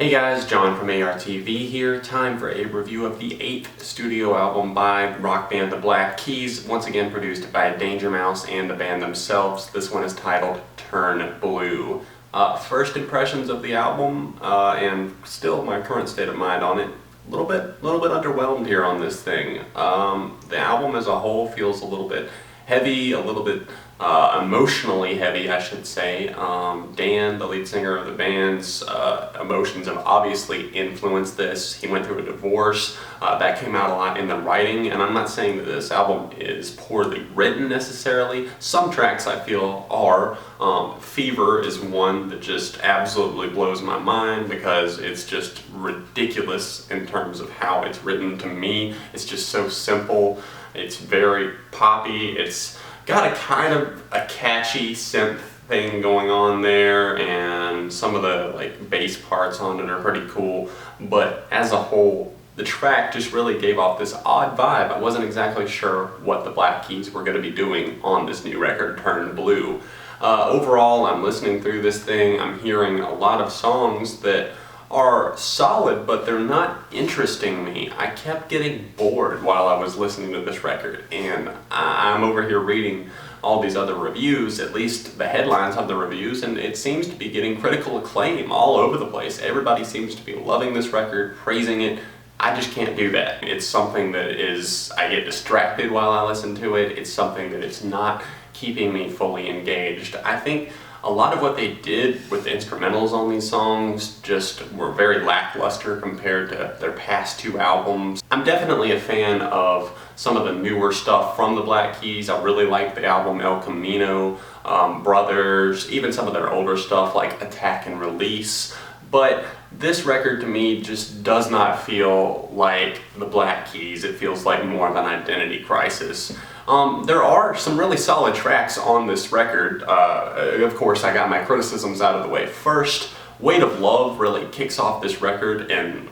Hey guys, John from ARTV here. Time for a review of the 8th studio album by rock band The Black Keys, once again produced by Danger Mouse and the band themselves. This one is titled Turn Blue. First impressions of the album, and still my current state of mind on it. A little bit underwhelmed here on this thing. The album as a whole feels a little bit heavy, a little bit emotionally heavy, I should say. Dan, the lead singer of the band's emotions have obviously influenced this. He went through a divorce. That came out a lot in the writing, and I'm not saying that this album is poorly written necessarily. Some tracks I feel are. Fever is one that just absolutely blows my mind because it's just ridiculous in terms of how it's written to me. It's just so simple. It's very poppy. It's got a kind of a catchy synth thing going on there, and some of the bass parts on it are pretty cool, but as a whole the track just really gave off this odd vibe. I wasn't exactly sure what the Black Keys were going to be doing on this new record, Turn Blue. Overall, I'm listening through this thing, I'm hearing a lot of songs that are solid, but they're not interesting me. I kept getting bored while I was listening to this record, and I'm over here reading all these other reviews, at least the headlines of the reviews, and it seems to be getting critical acclaim all over the place. Everybody seems to be loving this record, praising it. I just can't do that. It's something that I get distracted while I listen to it. It's something that it's not keeping me fully engaged. I think a lot of what they did with the instrumentals on these songs just were very lackluster compared to their past two albums. I'm definitely a fan of some of the newer stuff from the Black Keys. I really like the album El Camino, Brothers, even some of their older stuff like Attack and Release. But this record to me just does not feel like the Black Keys. It feels like more of an identity crisis. There are some really solid tracks on this record. Of course, I got my criticisms out of the way first. Weight of Love really kicks off this record in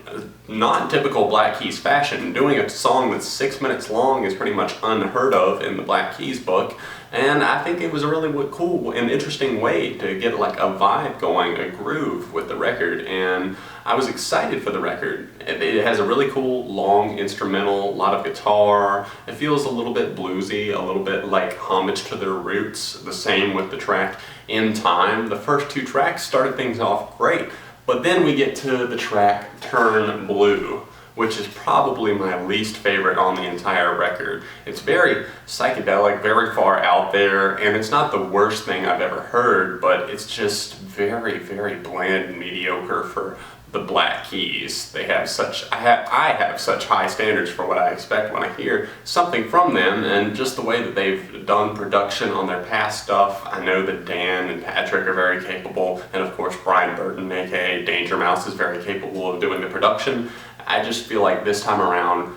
non-typical Black Keys fashion. Doing a song that's 6 minutes long is pretty much unheard of in the Black Keys book, and I think it was a really cool and interesting way to get like a vibe going, a groove with the record, and I was excited for the record. It has a really cool long instrumental, a lot of guitar. It feels a little bit bluesy, a little bit like homage to their roots. The same with the track In Time. The first two tracks started things off great, but then we get to the track Turn Blue, which is probably my least favorite on the entire record. It's very psychedelic, very far out there, and it's not the worst thing I've ever heard, but it's just very, very bland and mediocre for the Black Keys. They have I have such high standards for what I expect when I hear something from them, and just the way that they've done production on their past stuff. I know that Dan and Patrick are very capable, and of course Brian Burton, aka Danger Mouse, is very capable of doing the production. I just feel like this time around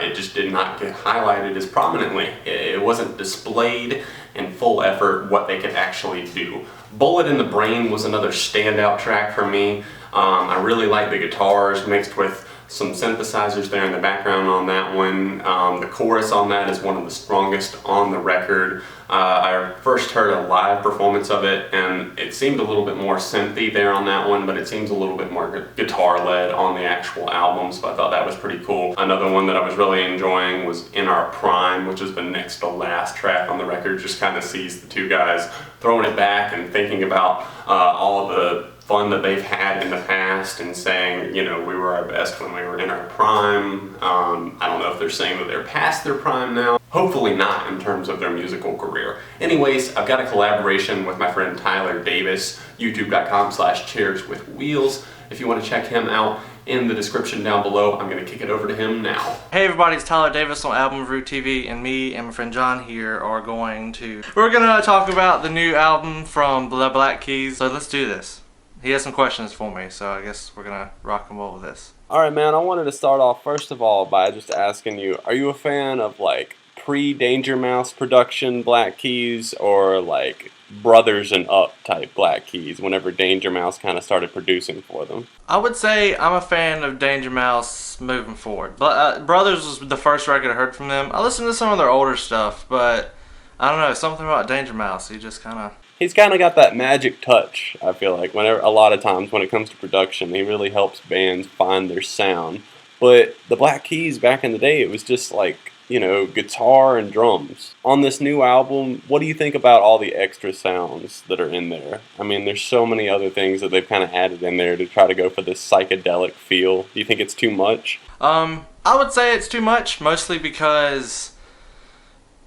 it just did not get highlighted as prominently. It wasn't displayed in full effort what they could actually do. Bullet in the Brain was another standout track for me. I really like the guitars mixed with some synthesizers there in the background on that one. The chorus on that is one of the strongest on the record. I first heard a live performance of it, and it seemed a little bit more synthy there on that one, but it seems a little bit more guitar-led on the actual album, so I thought that was pretty cool. Another one that I was really enjoying was In Our Prime, which is the next to last track on the record. Just kind of sees the two guys throwing it back and thinking about all of the fun that they've had in the past and saying, you know, we were our best when we were in our prime. I don't know if they're saying that they're past their prime now. Hopefully not in terms of their musical career. Anyways, I've got a collaboration with my friend Tyler Davis, youtube.com/chairswithwheels. If you want to check him out, in the description down below, I'm going to kick it over to him now. Hey everybody, it's Tyler Davis on Album Review TV, and me and my friend John here are going to talk about the new album from the Black Keys. So let's do this. He has some questions for me, so I guess we're gonna rock and roll with this. Alright man, I wanted to start off first of all by just asking you, are you a fan of like pre-Danger Mouse production Black Keys, or like Brothers and Up type Black Keys whenever Danger Mouse kind of started producing for them? I would say I'm a fan of Danger Mouse moving forward. Brothers was the first record I heard from them. I listened to some of their older stuff, but I don't know, something about Danger Mouse. He just kind of. He's kind of got that magic touch, I feel like. Whenever a lot of times when it comes to production, he really helps bands find their sound. But the Black Keys back in the day, it was just like, you know, guitar and drums. On this new album, what do you think about all the extra sounds that are in there? I mean, there's so many other things that they've kind of added in there to try to go for this psychedelic feel. Do you think it's too much? I would say it's too much, mostly because,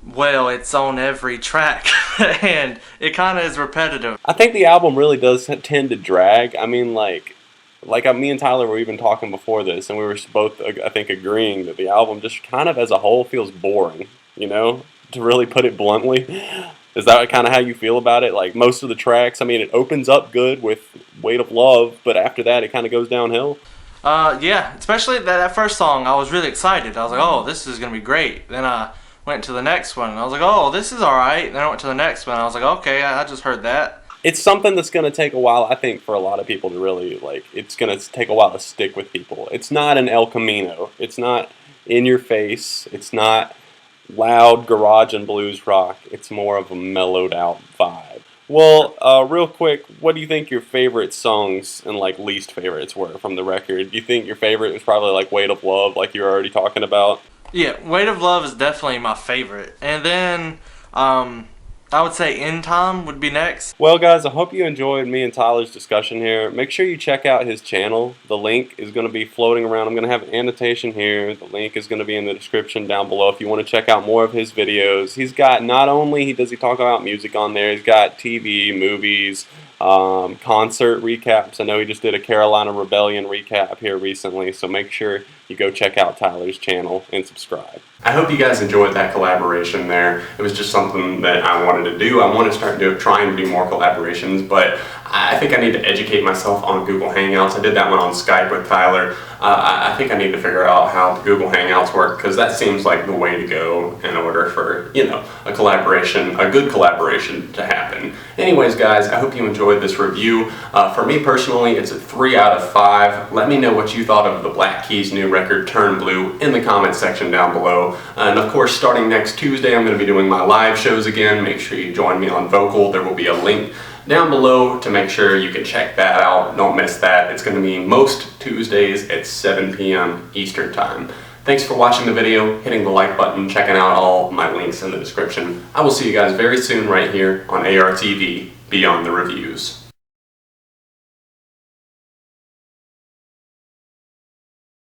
well, it's on every track, and it kind of is repetitive. I think the album really does tend to drag. I mean, me and Tyler were even talking before this, and we were both, I think, agreeing that the album just kind of as a whole feels boring, you know, to really put it bluntly. Is that kind of how you feel about it? Like, most of the tracks, I mean, it opens up good with Weight of Love, but after that, it kind of goes downhill. Yeah, especially that first song, I was really excited. I was like, oh, this is going to be great. Then I went to the next one, and I was like, oh, this is alright. Then I went to the next one, and I was like, okay, I just heard that. It's something that's going to take a while, I think, for a lot of people to really, like, it's going to take a while to stick with people. It's not an El Camino. It's not in your face. It's not loud garage and blues rock. It's more of a mellowed out vibe. Well, real quick, what do you think your favorite songs and, like, least favorites were from the record? Do you think your favorite was probably, like, Weight of Love, like you were already talking about? Yeah, Weight of Love is definitely my favorite. And then, I would say In Time would be next. Well, guys, I hope you enjoyed me and Tyler's discussion here. Make sure you check out his channel. The link is going to be floating around. I'm going to have an annotation here. The link is going to be in the description down below if you want to check out more of his videos. He's got, not only does he talk about music on there, he's got TV, movies, concert recaps. I know he just did a Carolina Rebellion recap here recently, so make sure you go check out Tyler's channel and subscribe. I hope you guys enjoyed that collaboration there. It was just something that I wanted to do. I want to start trying to do more collaborations, but I think I need to educate myself on Google Hangouts. I did that one on Skype with Tyler. I think I need to figure out how the Google Hangouts work, because that seems like the way to go in order for, you know, a good collaboration to happen. Anyways, guys, I hope you enjoyed this review. For me personally, it's a 3 out of 5. Let me know what you thought of the Black Keys' new record, Turn Blue, in the comments section down below. And of course, starting next Tuesday, I'm going to be doing my live shows again. Make sure you join me on Vocal. There will be a link down below to make sure you can check that out. Don't miss that. It's going to be most Tuesdays at 7 p.m. Eastern Time. Thanks for watching the video, hitting the like button, checking out all my links in the description. I will see you guys very soon right here on ARTV Beyond the Reviews.